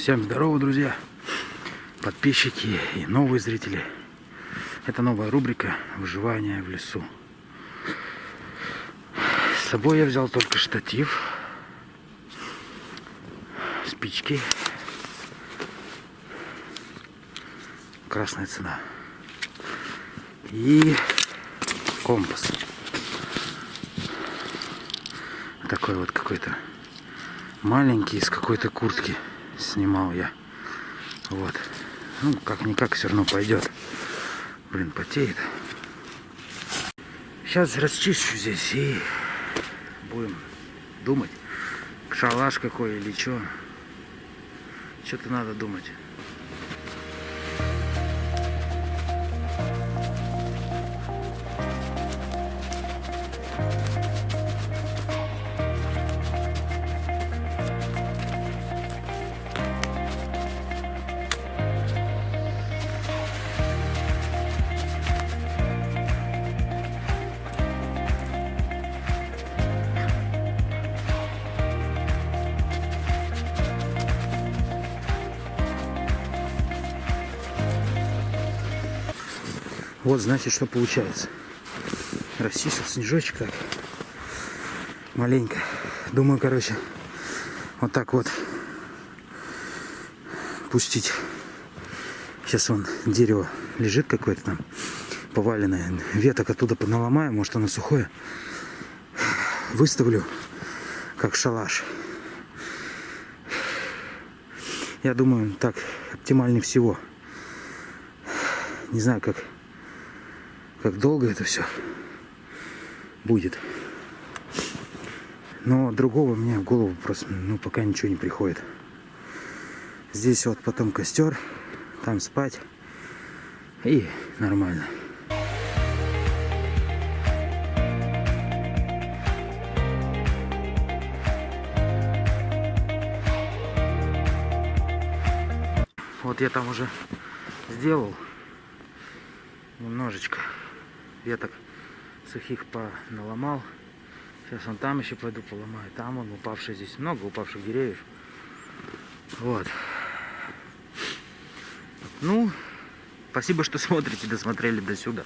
Всем здорово, друзья, подписчики и новые зрители. Это новая рубрика «Выживание в лесу». С собой я взял только штатив, спички, красная цена и компас. Такой вот какой-то маленький, из какой-то куртки снимал я. Вот. Ну, как-никак все равно пойдет. Блин, потеет. Сейчас расчищу здесь и будем думать. Шалаш какой или что. Что-то надо думать. Вот, значит, что получается. Расчистил снежочек так. Маленько. Думаю, короче, вот так вот пустить. Сейчас вон дерево лежит какое-то там поваленное. Веток оттуда поналомаю, может оно сухое. Выставлю как шалаш. Я думаю, так оптимальнее всего. Не знаю, как долго это все будет. Но другого мне в голову просто, пока ничего не приходит. Здесь вот потом костер, там спать и нормально. Вот я там уже сделал немножечко веток сухих поналомал. Сейчас вон там еще пойду поломаю. Там вон упавшие, здесь много упавших деревьев. Вот. Ну, спасибо, что смотрите, досмотрели до сюда.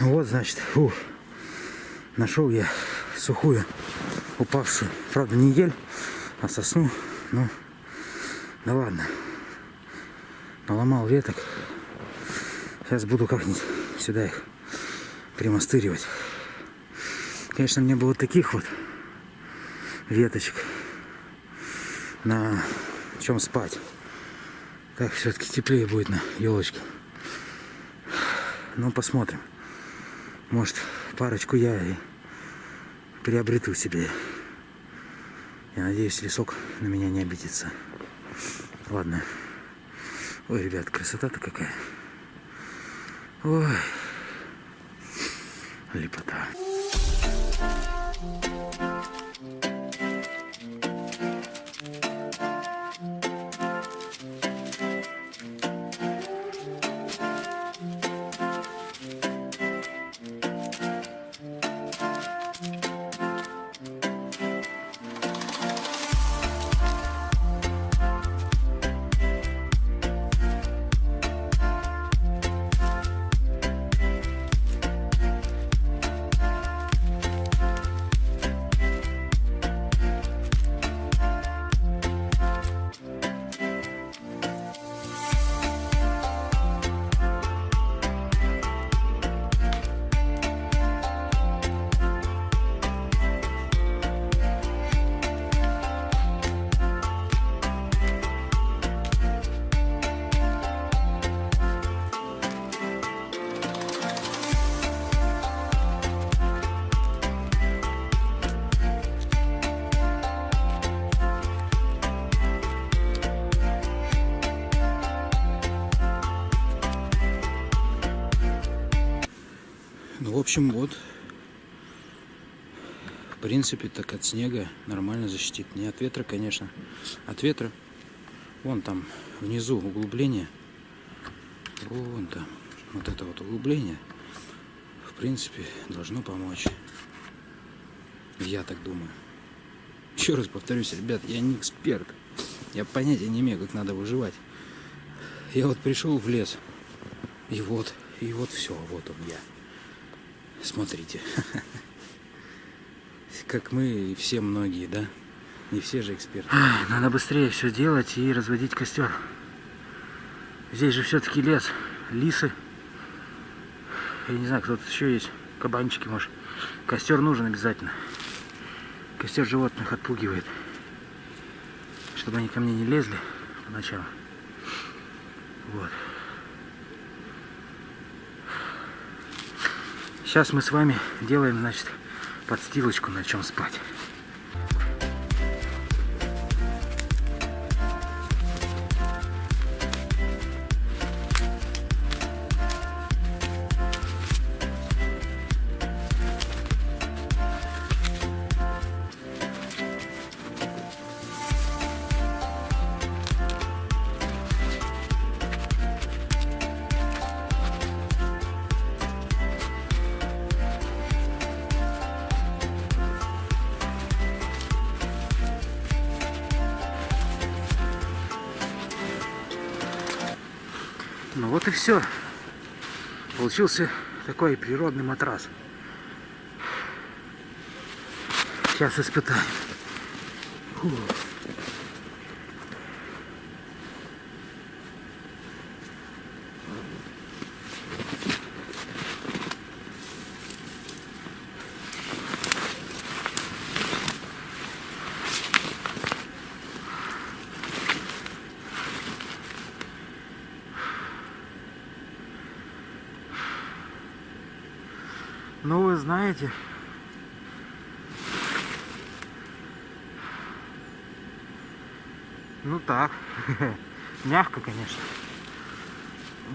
Вот, значит, нашел я сухую, упавшую, правда, не ель, а сосну, ну, да ладно, наломал веток, сейчас буду как-нибудь сюда их примастыривать. Конечно, мне было таких вот веточек на чем спать, так все-таки теплее будет на елочке, ну, посмотрим. Может, парочку я и приобрету себе. Я надеюсь, лесок на меня не обидится. Ладно. Ой, ребят, красота-то какая. Ой. Лепота. Ну, в общем, вот. В принципе, так от снега нормально защитит. Не от ветра, конечно. От ветра. Вон там внизу углубление. Вон там. Вот это вот углубление. В принципе, должно помочь. Я так думаю. Еще раз повторюсь, ребят, я не эксперт. Я понятия не имею, как надо выживать. Я вот пришел в лес. И вот все, вот он я. Смотрите. Как мы и все многие, да? Не все же эксперты. Надо быстрее все делать и разводить костер. Здесь же все-таки лес. Лисы. Я не знаю, кто тут еще есть. Кабанчики, может. Костер нужен обязательно. Костер животных отпугивает. Чтобы они ко мне не лезли поначалу. Вот. Сейчас мы с вами делаем, значит, подстилочку, на чем спать. Ну вот и все. Получился такой природный матрас. Сейчас испытаем. Фу. Ну, вы знаете, ну так, мягко, конечно.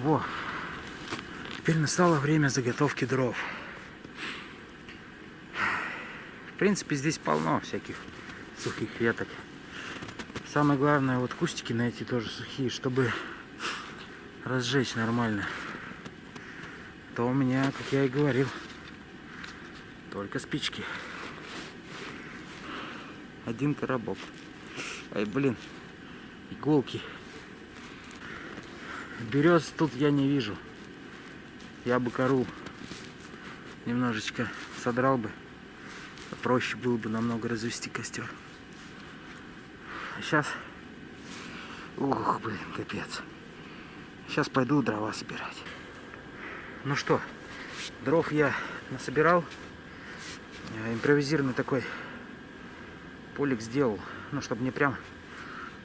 Во, теперь настало время заготовки дров. В принципе, здесь полно всяких сухих веток. Самое главное, вот кустики найти тоже сухие, чтобы разжечь нормально. То у меня, как я и говорил, только спички. Один коробок. Ай, блин, иголки. Берез тут я не вижу. Я бы кору немножечко содрал бы. Проще было бы намного развести костер. А сейчас... Ух, блин, капец. Сейчас пойду дрова собирать. Ну что, дров я насобирал. Импровизированный такой полик сделал, ну, чтобы не прям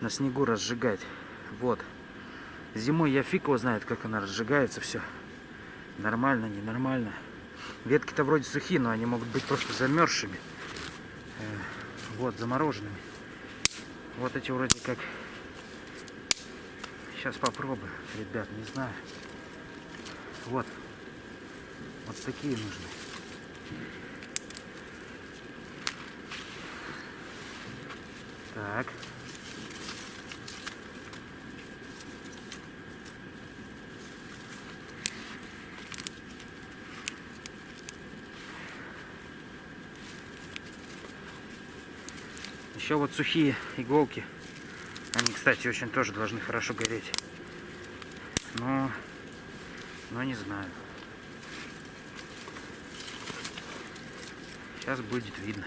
на снегу разжигать. Вот. Зимой я фиг его знает, как она разжигается, все. Нормально, ненормально. Ветки-то вроде сухие, но они могут быть просто замерзшими. Вот, замороженными. Вот эти вроде как... Сейчас попробую, ребят, не знаю. Вот. Вот такие нужны. Так. Еще вот сухие иголки. Они, кстати, очень тоже должны хорошо гореть. Но не знаю. Сейчас будет видно,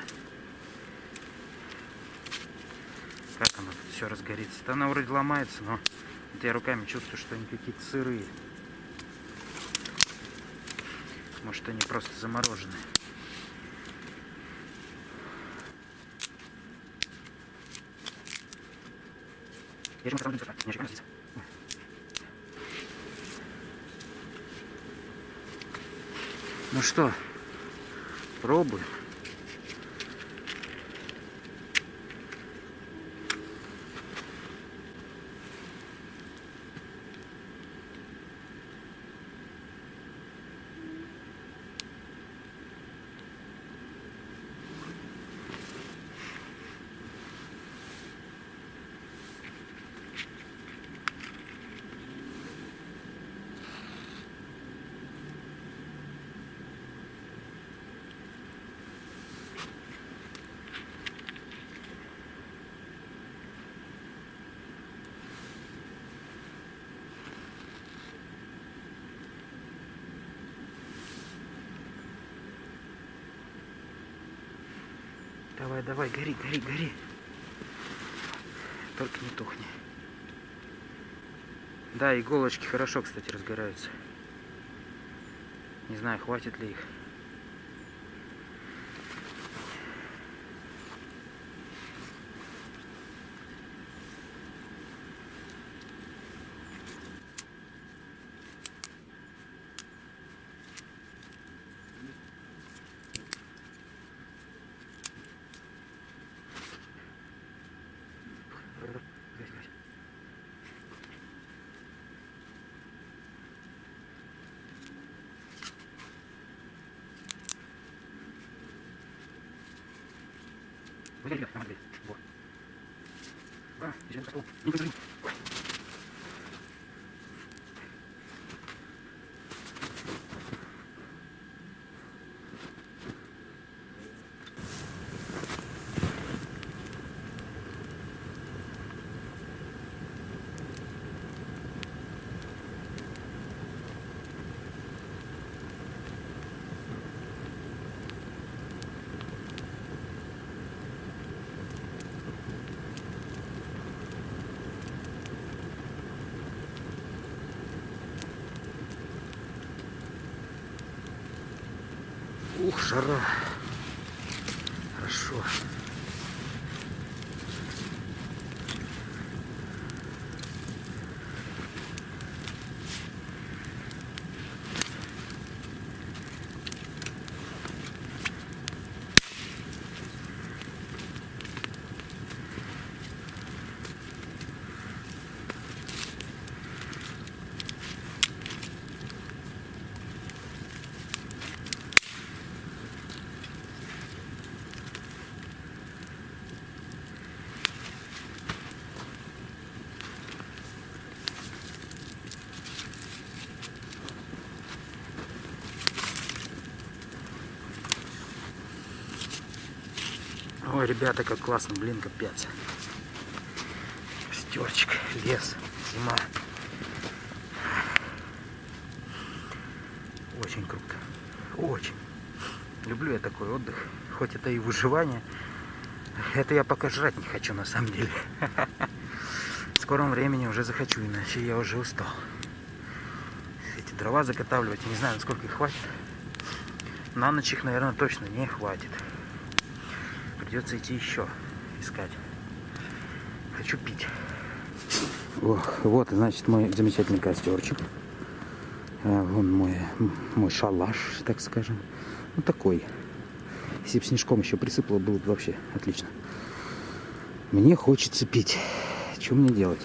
как оно тут все разгорится. Да, она вроде ломается, но вот я руками чувствую, что они какие-то сырые. Может, они просто замороженные. Ну что, пробуем. Давай, давай, гори, гори, гори. Только не тухни. Да, иголочки хорошо, кстати, разгораются. Не знаю, хватит ли их. Ух, жара. Хорошо. Ой, ребята, как классно, блин, капец. Шестерочка, лес, зима. Очень круто. Очень. Люблю я такой отдых. Хоть это и выживание. Это я пока жрать не хочу, на самом деле. В скором времени уже захочу, иначе я уже устал. Эти дрова заготавливать, не знаю, насколько их хватит. На ночь их, наверное, точно не хватит. Придется идти еще искать. Хочу пить. Ох, вот, значит, мой замечательный костерчик. Вон мой шалаш, так скажем. Ну, такой. Если бы снежком еще присыпало, было бы вообще отлично. Мне хочется пить. Что мне делать?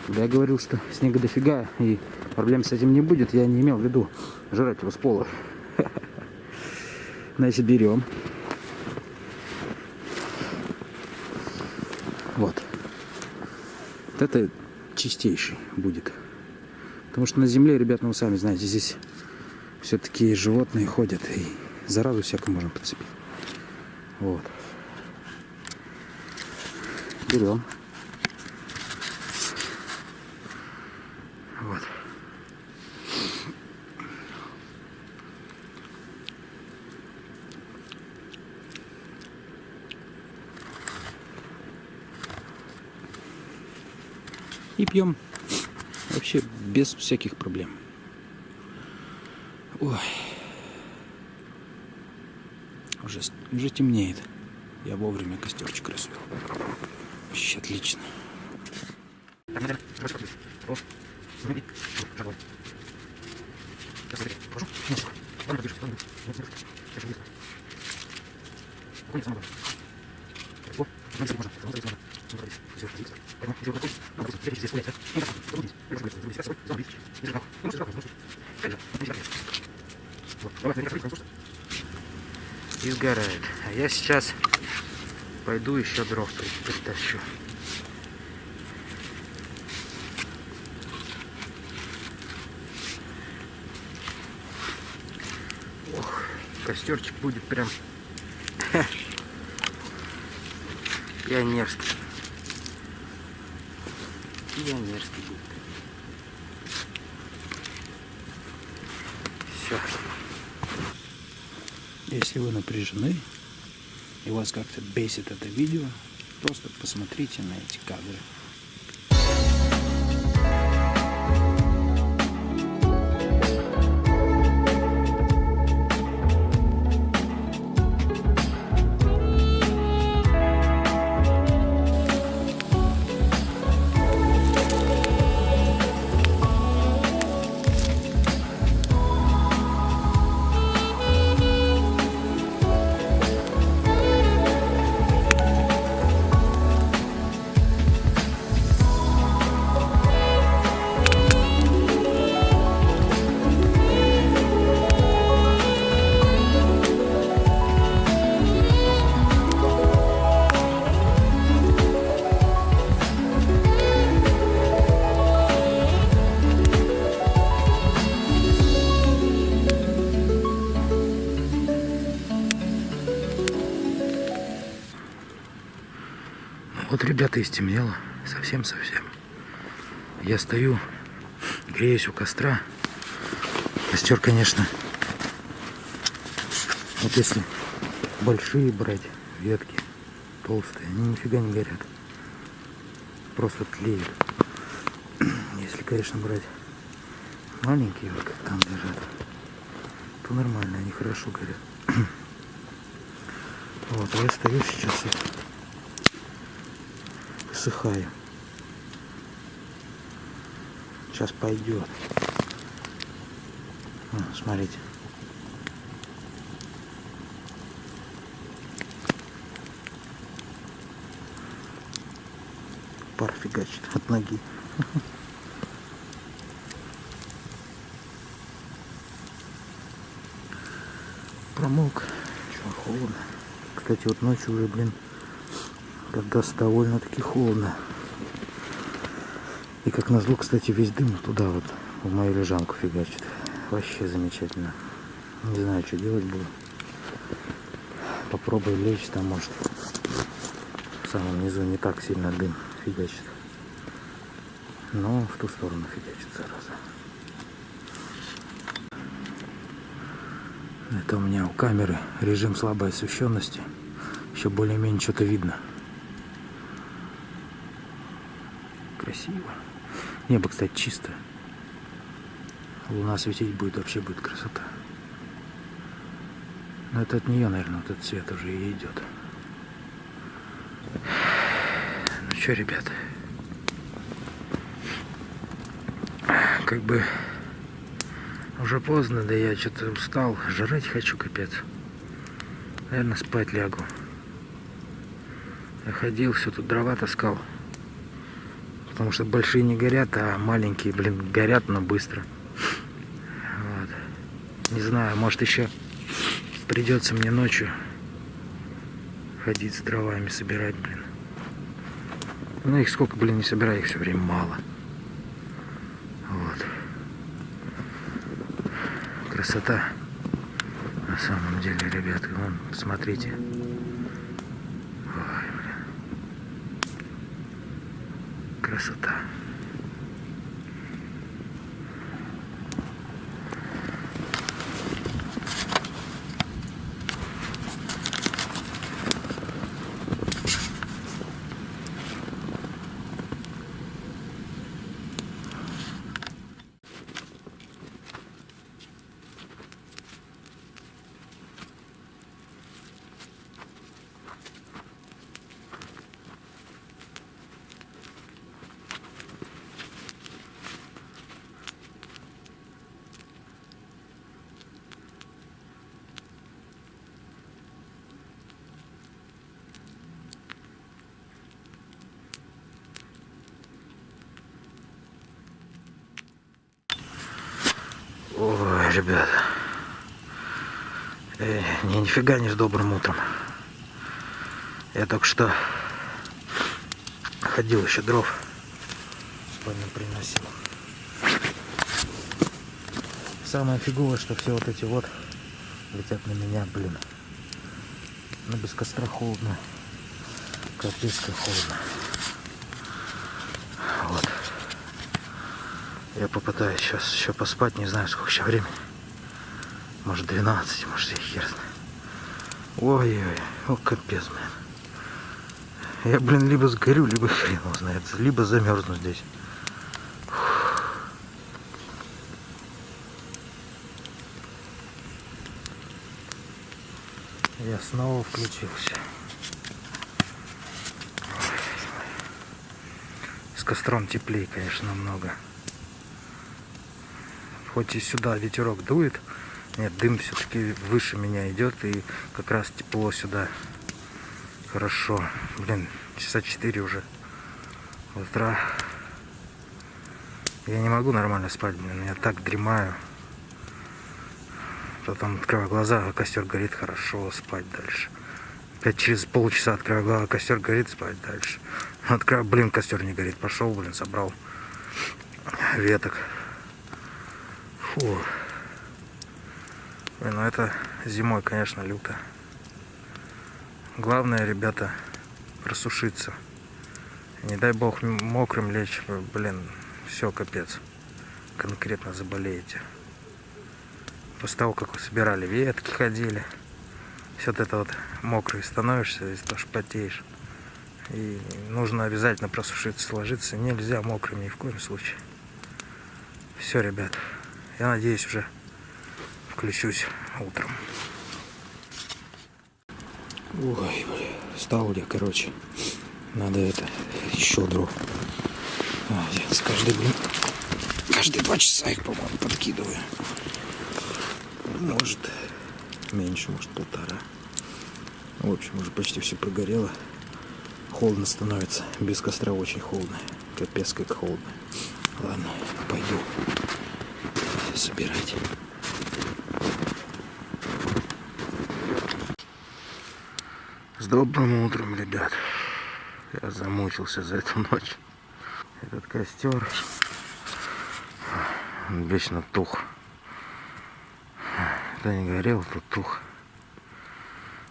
Когда я говорил, что снега дофига и проблем с этим не будет, я не имел в виду жрать его с пола. Значит, берем. Вот. Вот это чистейший будет. Потому что на земле, ребят, ну вы сами знаете, здесь все-таки животные ходят и заразу всякую можно подцепить. Вот. Берем. Вот. И пьем. Вообще без всяких проблем. Ой. Уже темнеет. Я вовремя костерчик развел. Вообще отлично. И сгорает. А я сейчас пойду еще дров притащу. Ох, костерчик будет прям пионерский. Пионерский будет. Все. Если вы напряжены, и вас как-то бесит это видео, просто посмотрите на эти кадры. Вот, ребята, и стемнело. Совсем-совсем. Я стою, греюсь у костра. Костер, конечно, вот если большие брать ветки, толстые, они нифига не горят. Просто тлеют. Если, конечно, брать маленькие, вот как там лежат, то нормально, они хорошо горят. Вот, а я стою сейчас и высыхаю. Сейчас пойдет. Смотрите. Пар фигачит от ноги. Промок. Чё, холодно. Кстати, вот ночью уже, блин, когда довольно-таки холодно. И как назло, кстати, весь дым туда вот, в мою лежанку фигачит. Вообще замечательно. Не знаю, что делать буду. Попробую лечь, там может в самом низу не так сильно дым фигачит. Но в ту сторону фигачит, зараза. Это у меня у камеры режим слабой освещенности. Еще более-менее что-то видно. Красиво. Небо, кстати, чистое. Луна светить будет, вообще будет красота. Но это от нее, наверное, вот этот цвет уже и идет. Ну что, ребята, как бы уже поздно, да я что-то устал, жрать хочу, капец. Наверное, спать лягу. Я ходил, все тут дрова таскал. Потому что большие не горят, а маленькие, блин, горят, но быстро. Вот. Не знаю, может еще придется мне ночью ходить с дровами, собирать, блин. Ну их сколько, блин, не собираю, их все время мало. Вот. Красота. На самом деле, ребята, вон, смотрите. Ой, блин. Красота. Ой, ребята. Нифига не с добрым утром. Я только что ходил еще дров. Понял, приносил. Самое фиговое, что все вот эти вот летят на меня, блин. Ну без костра холодно. Капец как холодно. Вот. Я попытаюсь сейчас еще поспать, не знаю сколько еще времени. Может 12, может я хер знаю. Ой-ой, о, капец, блин. Я, блин, либо сгорю, либо хрен его знает, либо замерзну здесь. Я снова включился. С костром теплее, конечно, намного. Хоть и сюда ветерок дует, нет, дым все-таки выше меня идет, и как раз тепло сюда. Хорошо. Блин, часа 4 уже утра. Я не могу нормально спать, блин, я так дремаю. Потом открываю глаза, а костер горит, хорошо, спать дальше. Опять через полчаса открываю глаза, костер горит, спать дальше. Открываю, блин, костер не горит, пошел, блин, собрал веток. Фу. Блин, ну это зимой, конечно, люто. Главное, ребята, просушиться. Не дай бог мокрым лечь, блин, все, капец. Конкретно заболеете. После того, как вы собирали ветки, ходили, все это вот мокрый становишься, и тоже потеешь. И нужно обязательно просушиться, ложиться нельзя мокрым ни в коем случае. Все, ребят, я надеюсь, уже включусь утром. Ой, блин, встал я, короче. Надо это, еще дров. Я с каждый 2 часа их, по-моему, подкидываю. Может, меньше, может, 1,5. В общем, уже почти все прогорело. Холодно становится. Без костра очень холодно. Капец, как холодно. Ладно, пойду собирать. С добрым утром, ребят. Я замучился за эту ночь. Этот костер, он вечно тух. Да не горел, тут тух.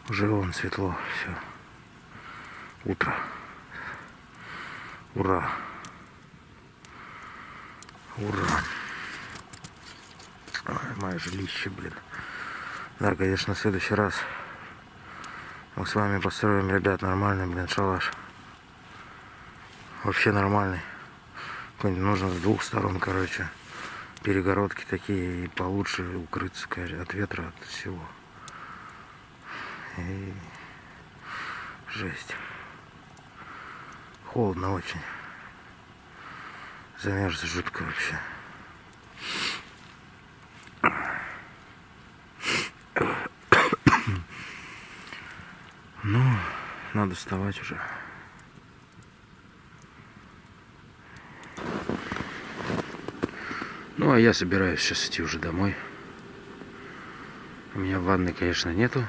Уже вон светло, все. Утро. Ура. Ура. Ой, мое жилище, блин. Да, конечно, в следующий раз мы с вами построим, ребят, нормальный, блин, шалаш. Вообще нормальный. Какой-нибудь нужно с 2 сторон, короче. Перегородки такие, и получше укрыться, конечно, от ветра, от всего. И жесть. Холодно очень. Замерз жутко вообще. Ну, надо вставать уже. Ну, а я собираюсь сейчас идти уже домой. У меня ванны, конечно, нету.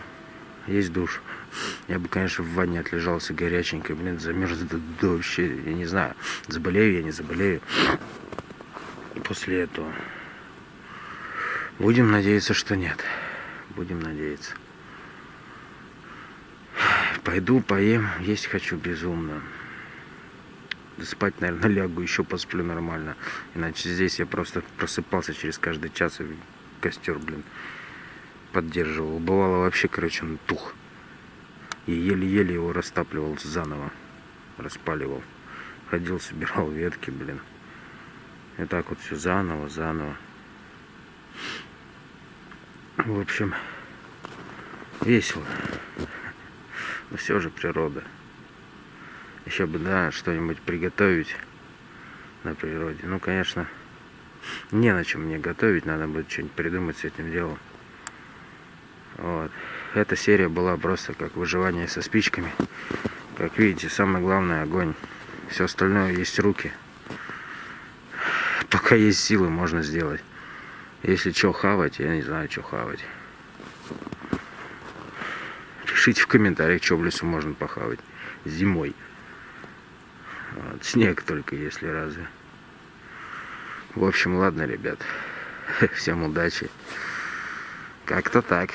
Есть душ. Я бы, конечно, в ванне отлежался горяченько. Блин, замерз до вообще, я не знаю, заболею я, не заболею. После этого. Будем надеяться, что нет. Будем надеяться. Пойду поем. Есть хочу безумно. Спать, наверное, лягу, еще посплю нормально. Иначе здесь я просто просыпался через каждый час, и костер, блин, поддерживал. Бывало вообще, короче, он тух. И еле-еле его растапливал заново. Распаливал. Ходил, собирал ветки, блин. И так вот все заново. В общем, весело. Но все же природа. Еще бы, да, что-нибудь приготовить на природе. Ну, конечно, не на чем мне готовить. Надо будет что-нибудь придумать с этим делом. Вот. Эта серия была просто как выживание со спичками. Как видите, самое главное — огонь. Все остальное есть руки. Пока есть силы, можно сделать. Если что хавать, я не знаю, что хавать. Пишите в комментариях, что в лесу можно похавать зимой. Вот. Снег только если разве. В общем, ладно, ребят. Всем удачи. Как-то так.